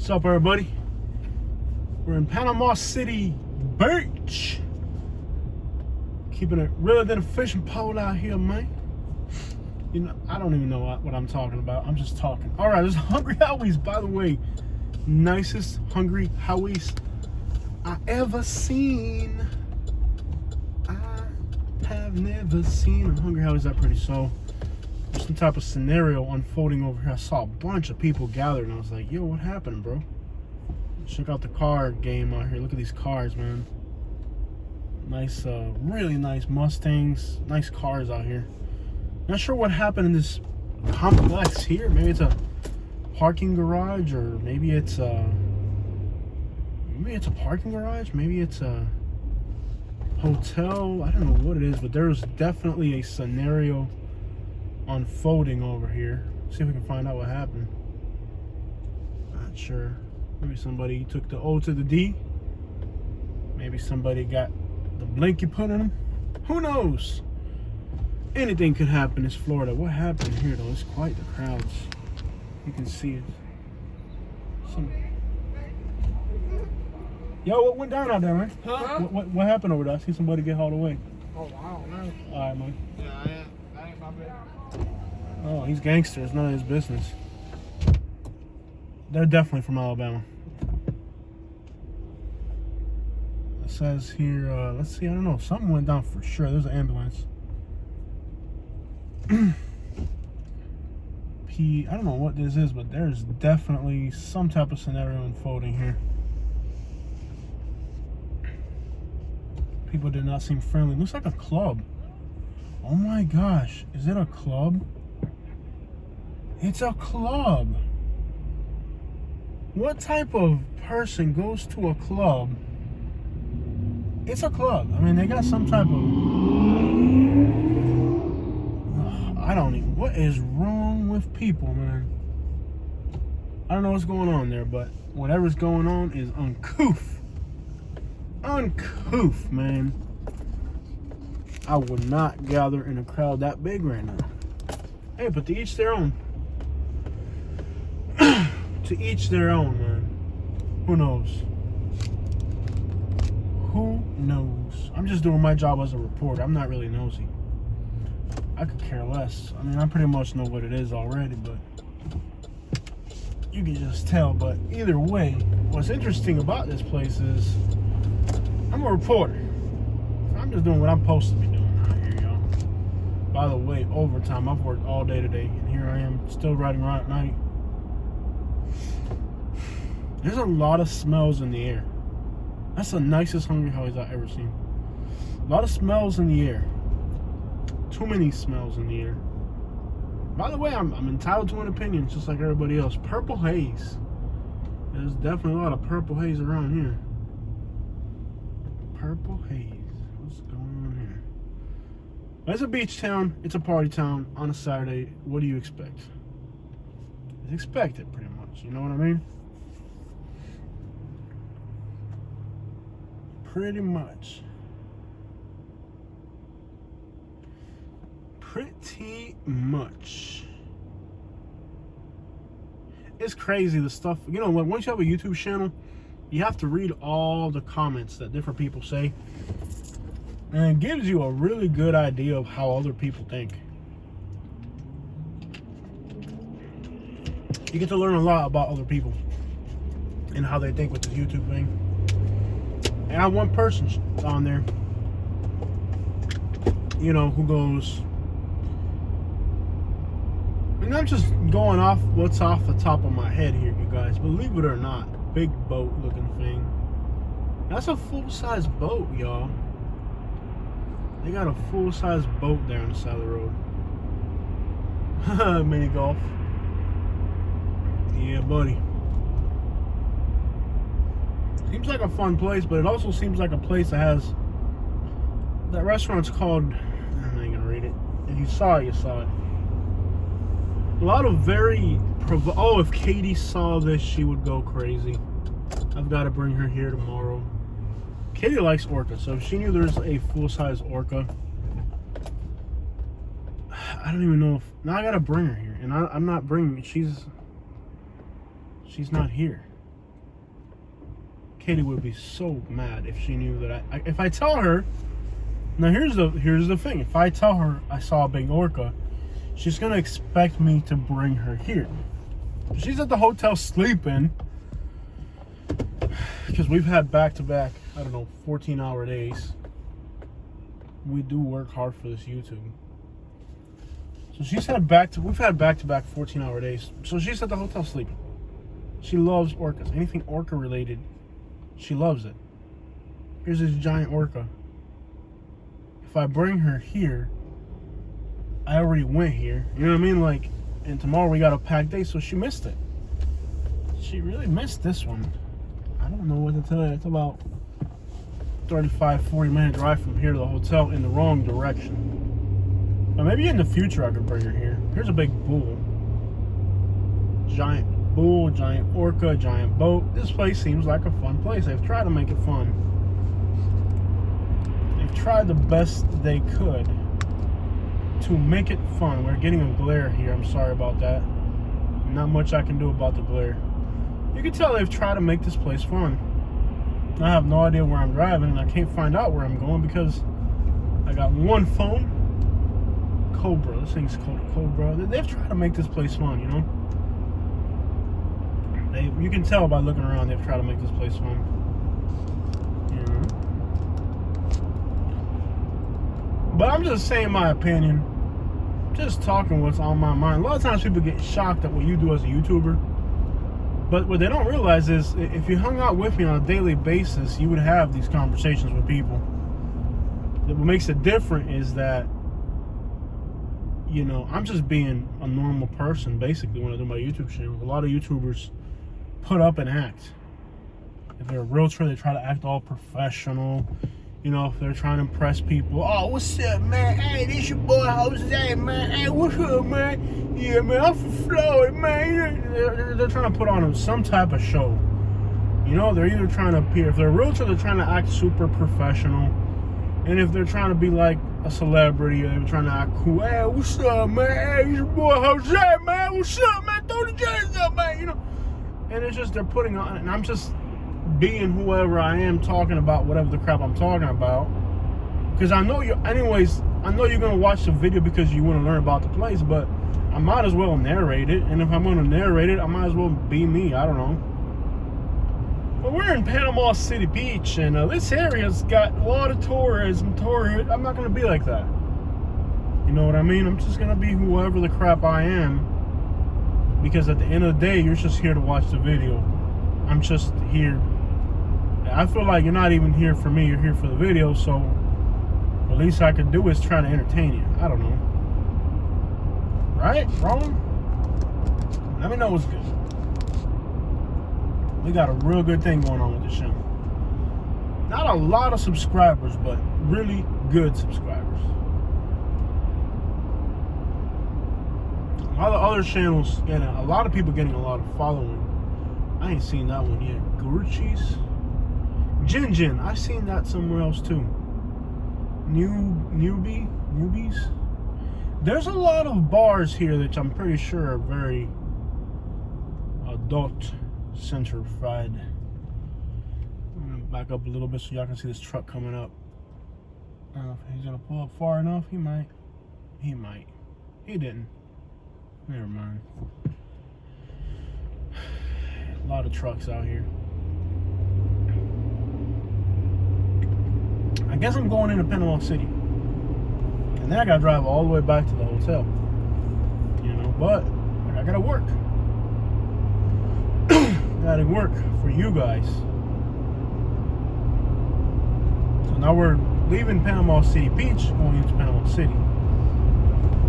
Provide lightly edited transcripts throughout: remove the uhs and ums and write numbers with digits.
What's up, everybody? We're in Panama City Beach. Keeping it realer than a fishing pole out here, man. You know, I don't even know what I'm talking about. I'm just talking. All right, there's Hungry Howie's, by the way. Nicest Hungry Howie's I ever seen. I have never seen a Hungry Howie's that pretty. So there's some type of scenario unfolding over here. I saw a bunch of people gathered, and I was like, yo, what happened, bro? Check out the car game out here. Look at these cars, man. Nice, really nice Mustangs. Nice cars out here. Not sure what happened in this complex here. Maybe it's a parking garage, or maybe it's a parking garage. Maybe it's a hotel. I don't know what it is, but there's definitely a scenario unfolding over here. See if we can find out what happened. Not sure. Maybe somebody took the O to the D. Maybe somebody got the blinky put in them. Who knows? Anything could happen. It's Florida. What happened here, though? It's quite the crowds. You can see it. Yo, what went down out there, man? Huh? What happened over there? I see somebody get hauled away. Oh, I don't know. All right, man. Yeah, that ain't my bad. Oh, he's gangster. It's none of his business. They're definitely from Alabama. It says here, let's see, I don't know. Something went down for sure. There's an ambulance. I don't know what this is, but there's definitely some type of scenario unfolding here. People did not seem friendly. Looks like a club. Oh my gosh. Is it a club? It's a club. What type of person goes to a club? It's a club. I mean, they got some type of... I don't even... What is wrong with people, man? I don't know what's going on there, but whatever's going on is uncouth. Uncouth, man. I would not gather in a crowd that big right now. Hey, but to each their own. To each their own, man. Who knows? Who knows? I'm just doing my job as a reporter. I'm not really nosy. I could care less. I mean, I pretty much know what it is already, but you can just tell. But either way, what's interesting about this place is I'm a reporter. I'm just doing what I'm supposed to be doing out here, y'all. By the way, overtime. I've worked all day today, and here I am still riding around at night. There's a lot of smells in the air. That's the nicest Hungry Howie's I've ever seen. A lot of smells in the air. Too many smells in the air. By the way, I'm entitled to an opinion, just like everybody else. Purple haze. There's definitely a lot of purple haze around here. Purple haze. What's going on here? It's a beach town. It's a party town on a Saturday. What do you expect? It's expected, pretty much. You know what I mean? Pretty much. Pretty much. It's crazy, the stuff. You know, once you have a YouTube channel, you have to read all the comments that different people say. And it gives you a really good idea of how other people think. You get to learn a lot about other people and how they think with the YouTube thing. And I have one person on there, you know, who goes, and I'm just going off what's off the top of my head here, you guys. Believe it or not, big boat looking thing. That's a full-size boat, y'all. They got a full-size boat there on the side of the road. Mini golf. Yeah, buddy. Seems like a fun place, but it also seems like a place that has... That restaurant's called... I'm not gonna read it. If you saw it, you saw it. A lot of very... Oh, if Katie saw this, she would go crazy. I've got to bring her here tomorrow. Katie likes orca, so if she knew there's a full-size orca... I don't even know if... Now I gotta bring her here, and I'm not bringing... She's not here. Katie would be so mad if she knew that if I tell her. Now here's the thing. If I tell her I saw a big orca, she's gonna expect me to bring her here. She's at the hotel sleeping because we've had back-to-back, 14-hour days. We do work hard for this YouTube. So we've had back-to-back 14-hour days. So she's at the hotel sleeping. She loves orcas. Anything orca related, she loves it. Here's this giant orca. If I bring her here, I already went here. You know what I mean? Like, and tomorrow we got a packed day, so she missed it. She really missed this one. I don't know what to tell you. It's about 35-40 minute drive from here to the hotel in the wrong direction. But maybe in the future I could bring her here. Here's a big bull. Giant bull, giant orca, giant boat. This place seems like a fun place. They've tried to make it fun. They've tried the best they could to make it fun. We're getting a glare here. I'm sorry about that. Not much I can do about the glare. You can tell they've tried to make this place fun. I have no idea where I'm driving, and I can't find out where I'm going because I got one phone. Cobra. This thing's called Cobra. They've tried to make this place fun, you know? You can tell by looking around they've tried to make this place fun. You know? But I'm just saying my opinion. Just talking what's on my mind. A lot of times people get shocked at what you do as a YouTuber. But what they don't realize is if you hung out with me on a daily basis, you would have these conversations with people. What makes it different is that, you know, I'm just being a normal person basically when I do my YouTube channel. A lot of YouTubers put up an act. If they're a realtor, they try to act all professional. You know, if they're trying to impress people. Oh, what's up, man? Hey, this your boy Jose, man. Hey, what's up, man? Yeah, man, I'm from Florida, man. They're trying to put on some type of show. You know, they're either trying to appear. If they're a realtor, they're trying to act super professional. And if they're trying to be like a celebrity, they're trying to act cool. Hey, what's up, man? Hey, it's your boy Jose, man. What's up, man? Throw the J's up, man. You know, and it's just they're putting on, and I'm just being whoever I am, talking about whatever the crap I'm talking about. Because I know I know you're gonna watch the video because you want to learn about the place, but I might as well narrate it. And if I'm gonna narrate it, I might as well be me. I don't know. But we're in Panama City Beach, and this area's got a lot of tourism. I'm not gonna be like that. You know what I mean? I'm just gonna be whoever the crap I am. Because at the end of the day, you're just here to watch the video. I'm just here. I feel like you're not even here for me. You're here for the video. So the least I can do is try to entertain you. I don't know. Right? Wrong? Let me know what's good. We got a real good thing going on with this channel. Not a lot of subscribers, but really good subscribers. A lot of other channels getting a lot of people getting a lot of following. I ain't seen that one yet. Guruchis, Jin. I've seen that somewhere else too. Newbies. There's a lot of bars here that I'm pretty sure are very adult centrified. I'm gonna back up a little bit so y'all can see this truck coming up. I don't know if he's gonna pull up far enough. He might. He didn't. Never mind. A lot of trucks out here. I guess I'm going into Panama City. And then I gotta drive all the way back to the hotel. You know, but I gotta work. Gotta work for you guys. So now we're leaving Panama City Beach, going into Panama City.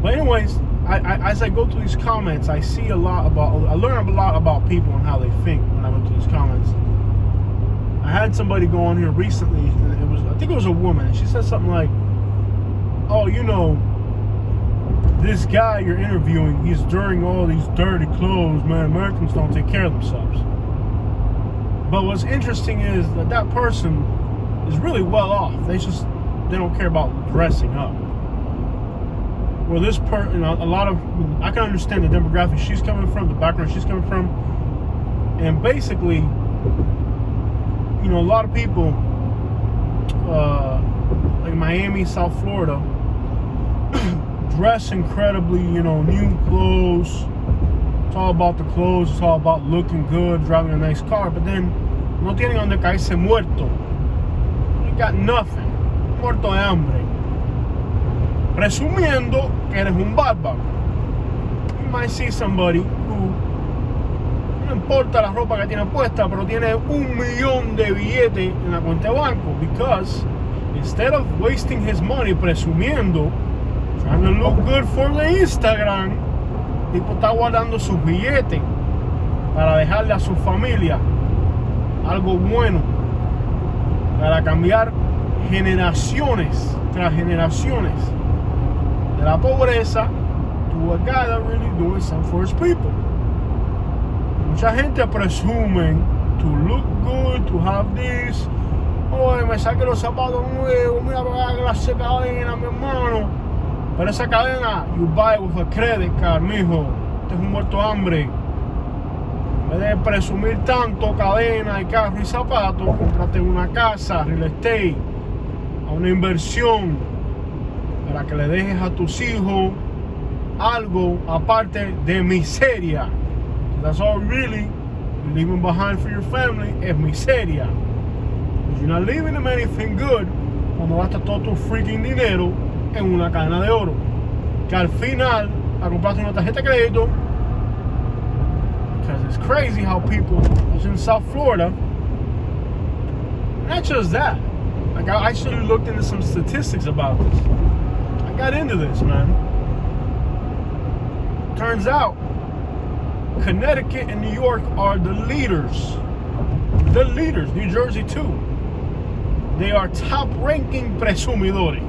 But anyways, as I go through these comments, I learn a lot about people and how they think when I go through these comments. I had somebody go on here recently, and I think it was a woman, and she said something like, oh, you know, this guy you're interviewing, he's wearing all these dirty clothes, man. Americans don't take care of themselves. But what's interesting is that person is really well off. They don't care about dressing up. Well, this person, you know, I can understand the demographic she's coming from, the background she's coming from, and basically, you know, a lot of people, like Miami, South Florida, dress incredibly, you know, new clothes. It's all about the clothes. It's all about looking good, driving a nice car. But then, no tienen donde caerse muerto. You got nothing. Muerto de hambre. Presumiendo que eres un bárbaro. You might see somebody who, no importa la ropa que tiene puesta, pero tiene 1 millón de billetes en la cuenta de banco. Because instead of wasting his money presumiendo, trying to look good for the Instagram, tipo está guardando sus billetes para dejarle a su familia algo bueno, para cambiar generaciones tras generaciones de la pobreza to a guy that really doing something for his people. Mucha gente presume to look good, to have this. Oye, me saque los zapatos nuevos, mira para la cadena, mi hermano. Pero esa cadena, you buy it with a credit card, mijo. Este es un muerto de hambre. En vez de presumir tanto cadena y carro y zapatos, cómprate una casa, real estate, a una inversión para que le dejes a tus hijos algo aparte de miseria. That's all really you're leaving behind for your family es miseria. You're not leaving them anything good cuando gastas todo tu freaking dinero en una cadena de oro que al final a comprarte una tarjeta de crédito. Because it's crazy how people in South Florida, not just that, like I actually looked into some statistics about this. I got into this, man. Turns out Connecticut and New York are the leaders. New Jersey too. They are top-ranking presumidores.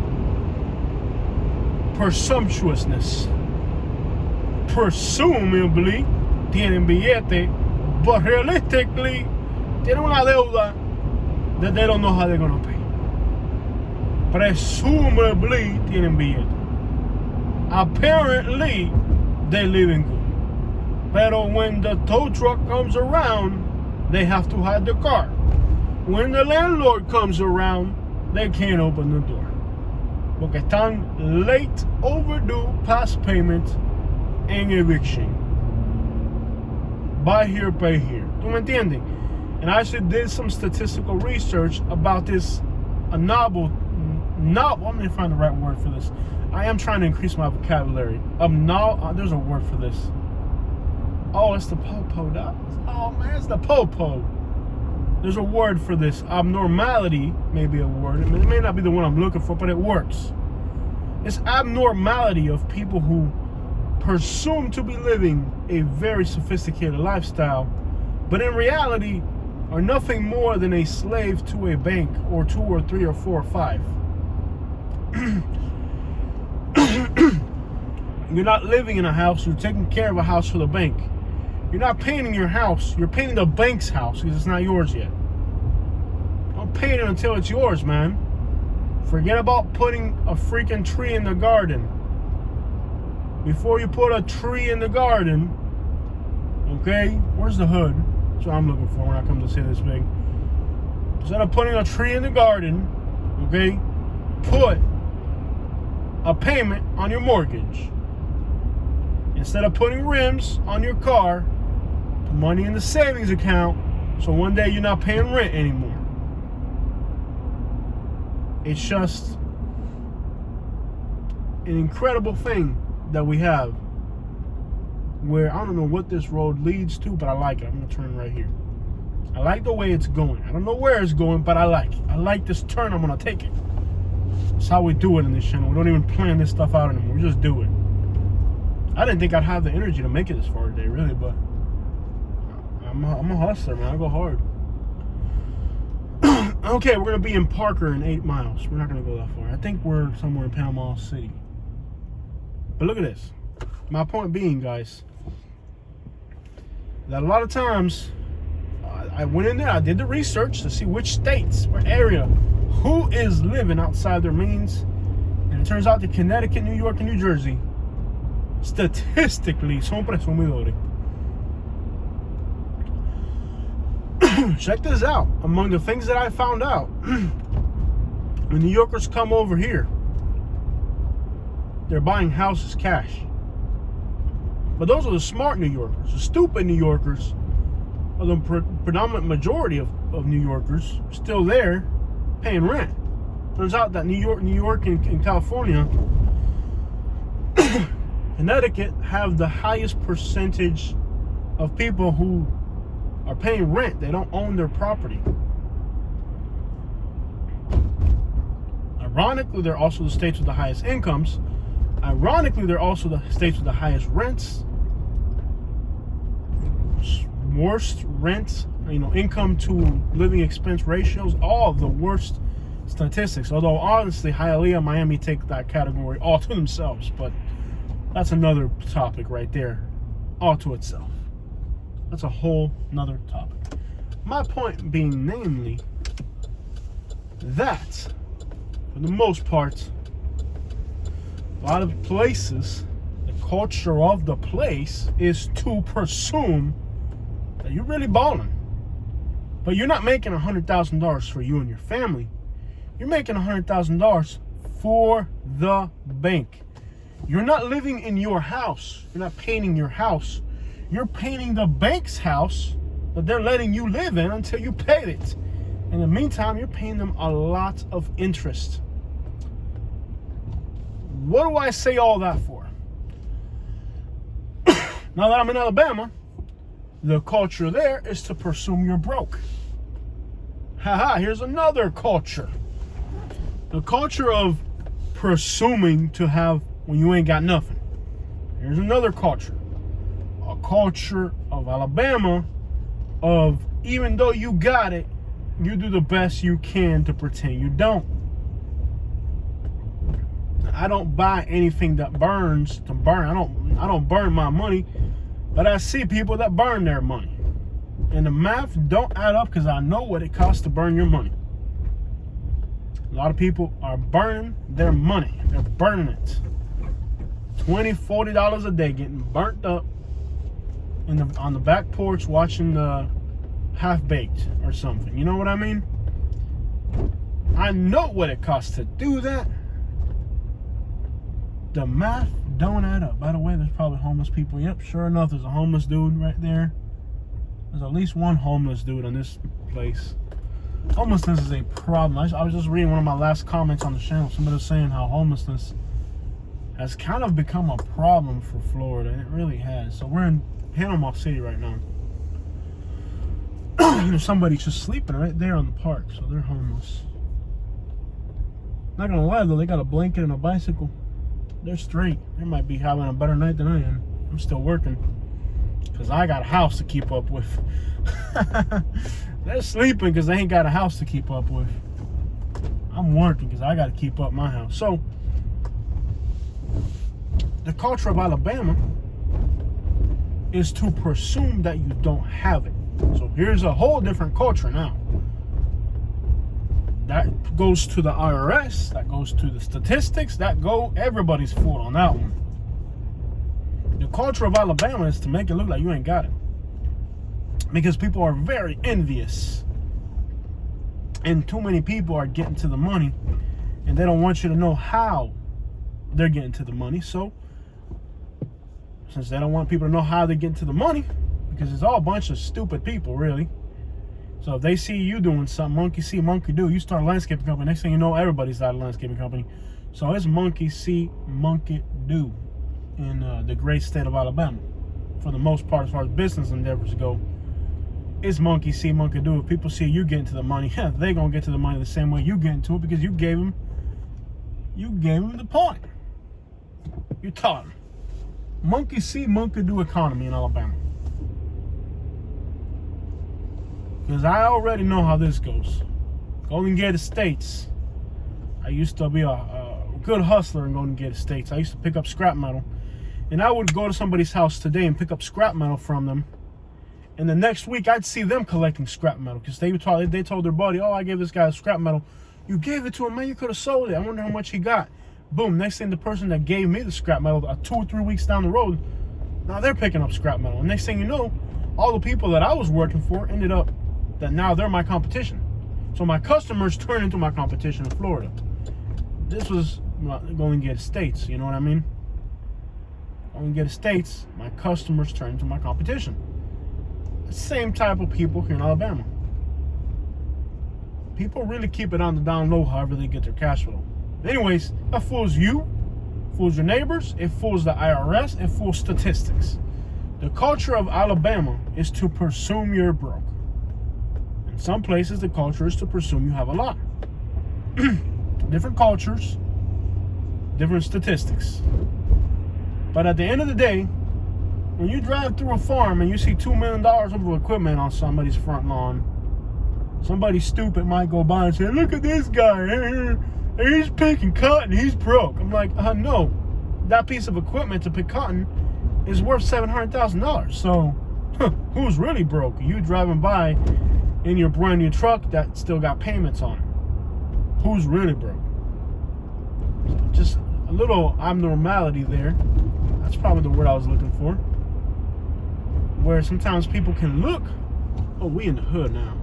Presumptuousness. Presumably tienen billete, but realistically tienen una deuda that they don't know how they're gonna pay. Presumably tienen billete. Apparently they living good. Pero when the tow truck comes around, they have to hide the car. When the landlord comes around, they can't open the door. Porque están late, overdue, past payment, and eviction. Buy here, pay here. ¿Tú me entiendes? And I actually did some statistical research about this novel. Let me find the right word for this. I am trying to increase my vocabulary. There's a word for this. Oh, it's the popo, dog. Oh man, it's the popo. There's a word for this. Abnormality may be a word. It may not be the one I'm looking for, but it works. It's abnormality of people who presume to be living a very sophisticated lifestyle, but in reality are nothing more than a slave to a bank or 2 or 3 or 4 or 5. You're not living in a house, you're taking care of a house for the bank. You're not painting your house, you're painting the bank's house because it's not yours yet. Don't paint it until it's yours, man. Forget about putting a freaking tree in the garden. Before you put a tree in the garden, okay, where's the hood? That's what I'm looking for when I come to say this big. Instead of putting a tree in the garden, okay, put a payment on your mortgage. Instead of putting rims on your car, put money in the savings account so one day you're not paying rent anymore. It's just an incredible thing that we have where I don't know what this road leads to, but I like it. I'm gonna turn right here. I like the way it's going. I don't know where it's going, but I like it. I like this turn. I'm gonna take it. That's how we do it in this channel. We don't even plan this stuff out anymore. We just do it. I didn't think I'd have the energy to make it this far today, really, but I'm a hustler, man. I go hard. Okay, we're gonna be in Parker in 8 miles. We're not gonna go that far. I think we're somewhere in Panama City. But look at this. My point being, guys, that a lot of times I went in there, I did the research to see which states, what area, who is living outside their means, and it turns out that Connecticut, New York, and New Jersey, statistically, son presumidores. check this out. Among the things that I found out, when New Yorkers come over here, they're buying houses cash. But those are the smart New Yorkers. The stupid New Yorkers are the predominant majority of New Yorkers still there paying rent. Turns out that New York and California, Connecticut have the highest percentage of people who are paying rent. They don't own their property. Ironically, they're also the states with the highest incomes. Ironically, they're also the states with the highest rents. Worst rent, income to living expense ratios, all of the worst statistics. Although honestly, Hialeah, Miami take that category all to themselves, but that's another topic right there, all to itself. That's a whole nother topic. My point being, namely, that for the most part, a lot of places, the culture of the place is to presume that you're really balling. But you're not making $100,000 for you and your family. You're making $100,000 for the bank. You're not living in your house. You're not painting your house. You're painting the bank's house that they're letting you live in until you pay it. In the meantime, you're paying them a lot of interest. What do I say all that for? Now that I'm in Alabama, the culture there is to presume you're broke. Haha, here's another culture. The culture of presuming to have when you ain't got nothing. Here's another culture. A culture of Alabama of even though you got it, you do the best you can to pretend you don't. I don't buy anything that burns to burn. I don't burn my money, but I see people that burn their money. And the math don't add up because I know what it costs to burn your money. A lot of people are burning their money. They're burning it. $20, $40 a day getting burnt up on the back porch watching the Half-Baked or something. You know what I mean? I know what it costs to do that. The math don't add up. By the way, there's probably homeless people. Yep, sure enough, there's a homeless dude right there. There's at least one homeless dude on this place. Homelessness is a problem. I was just reading one of my last comments on the channel. Somebody was saying how homelessness has kind of become a problem for Florida. It really has. So we're in Panama City right now. Somebody's just sleeping right there on the park. So they're homeless. Not gonna lie though, they got a blanket and a bicycle. They're straight. They might be having a better night than I am. I'm still working because I got a house to keep up with. They're sleeping because they ain't got a house to keep up with. I'm working because I got to keep up my house. So the culture of Alabama is to presume that you don't have it. So here's a whole different culture now. That goes to the IRS, that goes to the statistics, everybody's fooled on that one. The culture of Alabama is to make it look like you ain't got it. Because people are very envious. And too many people are getting to the money. And they don't want you to know how they're getting to the money. So, since they don't want people to know how they're getting to the money, because it's all a bunch of stupid people, really. So if they see you doing something, monkey see, monkey do. You start a landscaping company, next thing you know, everybody's at a landscaping company. So it's monkey see, monkey do in the great state of Alabama. For the most part, as far as business endeavors go, it's monkey see, monkey do. If people see you getting to the money, they're going to get to the money the same way you get into it because you gave them the point. You taught them. Monkey see, monkey do economy in Alabama. Because I already know how this goes. Golden Gate Estates. I used to be a good hustler in Golden Gate Estates. I used to pick up scrap metal. And I would go to somebody's house today and pick up scrap metal from them. And the next week, I'd see them collecting scrap metal. Because they told their buddy, oh, I gave this guy scrap metal. You gave it to him, man. You could have sold it. I wonder how much he got. Boom. Next thing, the person that gave me the scrap metal 2 or 3 weeks down the road, now they're picking up scrap metal. And next thing you know, all the people that I was working for ended up that now they're my competition. So my customers turn into my competition in Florida. This was going to get states, you know what I mean? Going to get states, my customers turn into my competition. The same type of people here in Alabama. People really keep it on the down low however they get their cash flow. Anyways, that fools you, fools your neighbors, it fools the IRS, it fools statistics. The culture of Alabama is to presume you're broke. In some places, the culture is to presume you have a lot. Different cultures, different statistics. But at the end of the day, when you drive through a farm and you see $2 million worth of equipment on somebody's front lawn, somebody stupid might go by and say, look at this guy, he's picking cotton, he's broke. I'm like, no, that piece of equipment to pick cotton is worth $700,000. So who's really broke? You driving by in your brand new truck that still got payments on it. Who's really broke? So just a little abnormality there. That's probably the word I was looking for. Where sometimes people can look, oh, we in the hood now.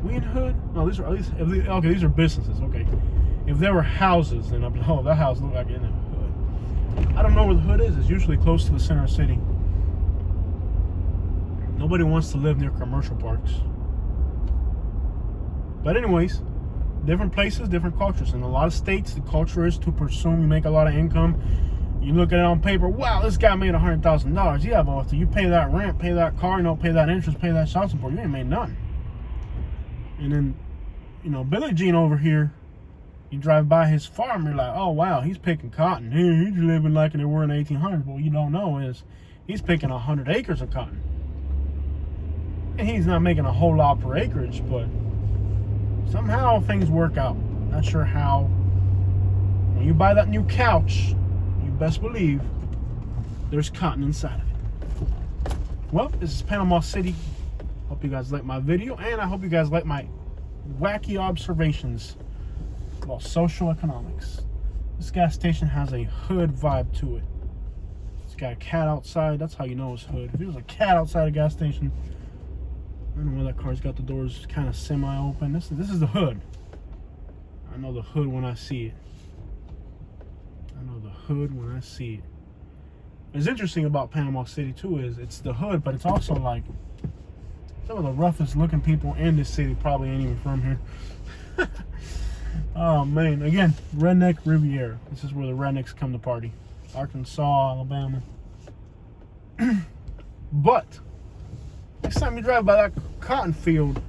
We in the hood? No, these are at least, okay, these are businesses, okay. If there were houses, then I'd be, oh, that house look like in the hood. I don't know where the hood is. It's usually close to the center of the city. Nobody wants to live near commercial parks. But anyways, different places, different cultures. In a lot of states, the culture is to presume you make a lot of income. You look at it on paper, wow, this guy made $100,000. Yeah, but after you pay that rent, pay that car, pay that interest, pay that child support, you ain't made nothing. And then, Billy Jean over here, you drive by his farm, you're like, oh, wow, he's picking cotton. He's living like they were in the 1800s. But what you don't know is he's picking 100 acres of cotton. And he's not making a whole lot per acreage, but somehow things work out. Not sure how. When you buy that new couch, you best believe there's cotton inside of it. Well, this is Panama City. Hope you guys like my video, and I hope you guys like my wacky observations about social economics. This gas station has a hood vibe to it. It's got a cat outside. That's how you know it's hood. If there was a cat outside a gas station, I don't know why that car's got the doors kind of semi-open. This is the hood. I know the hood when I see it. I know the hood when I see it. What's interesting about Panama City too is it's the hood, but it's also like some of the roughest looking people in this city probably ain't even from here. Oh man, again, Redneck Riviera. This is where the rednecks come to party. Arkansas, Alabama. But next time you drive by that cotton field,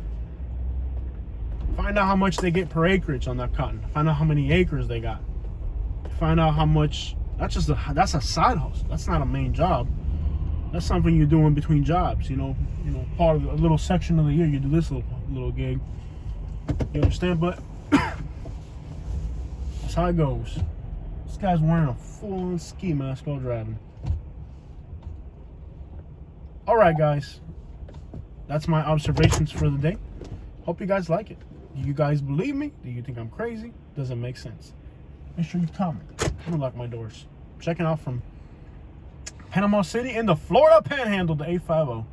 find out how much they get per acreage on that cotton. Find out how many acres they got. Find out how much. That's a side hustle. That's not a main job. That's something you're doing between jobs. Part of a little section of the year you do this little gig. You understand? But that's how it goes. This guy's wearing a full-on ski mask while driving. All right, guys. That's my observations for the day. Hope you guys like it. Do you guys believe me? Do you think I'm crazy? Does it make sense? Make sure you comment. I'm gonna lock my doors. Checking out from Panama City in the Florida Panhandle, the 850.